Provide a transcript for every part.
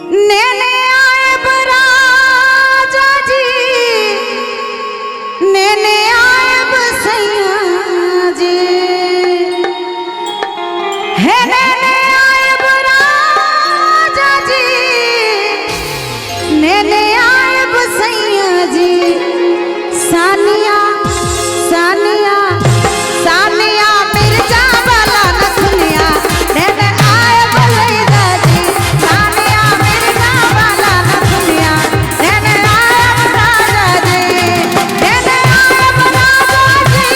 नेने आए राजा जी, नेने आए सैया जी, हे नेने आए राजा जी, नेने आए सैया जी। सानिया सानिया सानिया मिर्जा वाला नथुनिया, नेने आए बलैदा जी। सानिया मिर्जा वाला नथुनिया, नेने आए राजा जी, नेने आए राजा जी,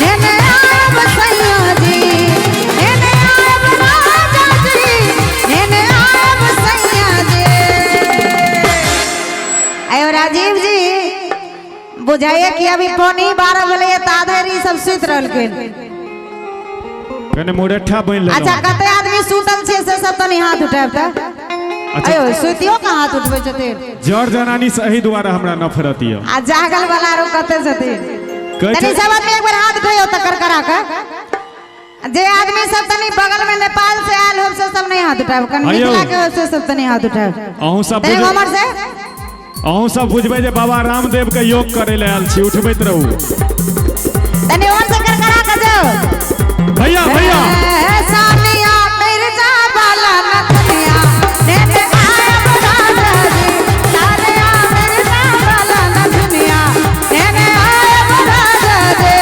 नेने आए सैया जी, नेने आए राजा जी, नेने आए सैया जी। आयो राजीव जी, बुझाइए कि अभी पौनी 12 बजे ताधरी सब सुत रहलखिन। कने मोरेठा बन ले। अच्छा कते आदमी सुतल छे से सब तनी हाथ उठाब त। आयो सुतियो का हाथ उठबै छथिन। जड़ जनानी सही द्वारा हमरा नफरत य। आ जागल वाला रो कते छथिन। तनी सब आदमी एक बार हाथ उठाइयो त कर करा के। जे आदमी सब तनी बगल में नेपाल से आयल हो से सब नहीं हाथ उठाब, कन मिथिला के हो से सब तनी हाथ उठाब। अहू सब तनी हमर से अहू सब बुझबै जे बाबा रामदेव के योग करे ले आयल छी, उठबैत रहू। तनी और से कर करा के जाओ भैया भैया। सानिया मिर्जा वाला नथुनिया, नेने आए राजा जी। सानिया मिर्जा वाला नथुनिया, नेने आए राजा जी।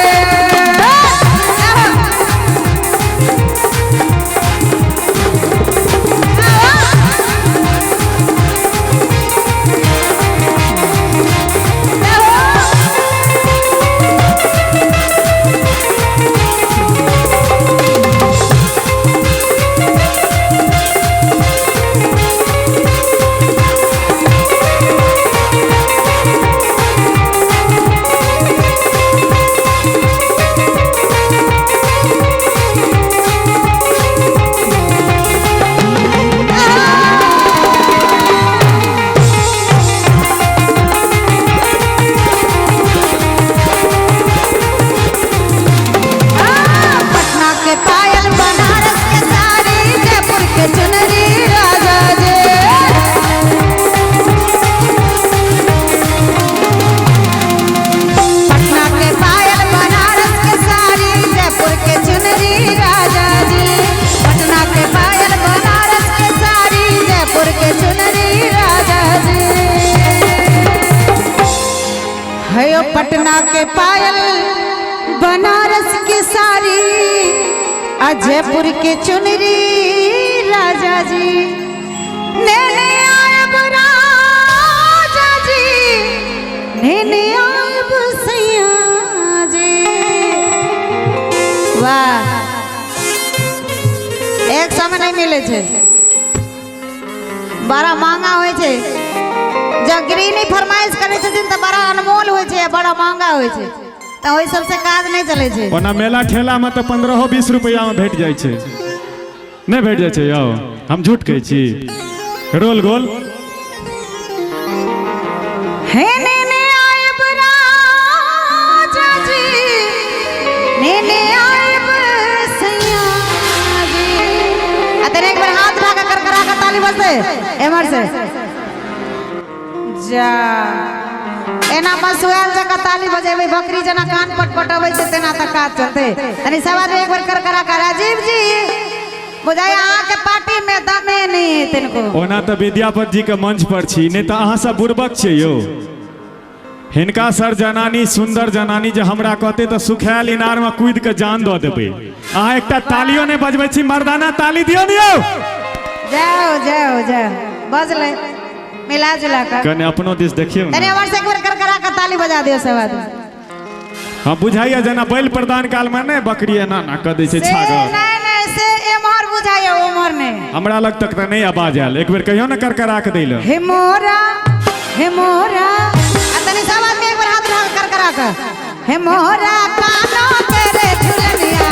पटना के पायल बनारस के साड़ी, जयपुर के चुनरी राजा जी, नेने आए राजा जी, नेने आए सैया जी। वाह, एक समय नहीं मिले छे, बड़ा महंगा होय छे। जब गिरनी फरमाइश करे छथिन त बड़ा अनमोल होय छे, बड़ा महंगा होय छे, त ओइ सबसे काज नहीं चले छे। ओना मेला ठेला में तो 15-20 रुपया में भेट जाय छे, नहीं भेट जाय छे यौ? हम झूठ कहै छी? रोल गोल हे नेने आयब राजा जी, नेने आयब सैया जी। अतरे एक बार हाथ उठा के कर करा के ताली बजते एमर से जा। एना बस होयल जका ताली बजेबै, बकरी जना कान पटपटबै छै तेना त काज चलते। तनी सब आदमी एक बार कर करा के। राजीव जी, बुझाय अहाँ के पार्टी में दमे नहीं है तनको। ओना तो विद्यापति जी के मंच पर छी, नहीं तो अहाँ सब बुड़बक छे यो। हिनका सर जनानी सुंदर जनानी जे हमरा कहते तो सुखायल इनार में कूद के जान दो देबे। अहाँ एकटा तालियो नहीं बजबै छी, मर्दाना ताली दियो न यो। जाओ जाओ जाओ बज ले, मिला जुला कर। कने अपनो दिस देखियो तने हमर से एक बार कर करा के ताली बजा दियो सब आदमी। हां बुझाइया जना बैल प्रदान काल में ने बकरी ना ना क दै छै छागर। नहीं नहीं से एमहर बुझाइयो, ओमहर ने हमरा लग तक त नहीं आवाज आयल। एक बेर कहियो ना कर करा के दैल। हे मोरा आ तने सब आदमी एक बार हाथ उठा कर करा के। हे मोरा कानो तेरे झुलनिया,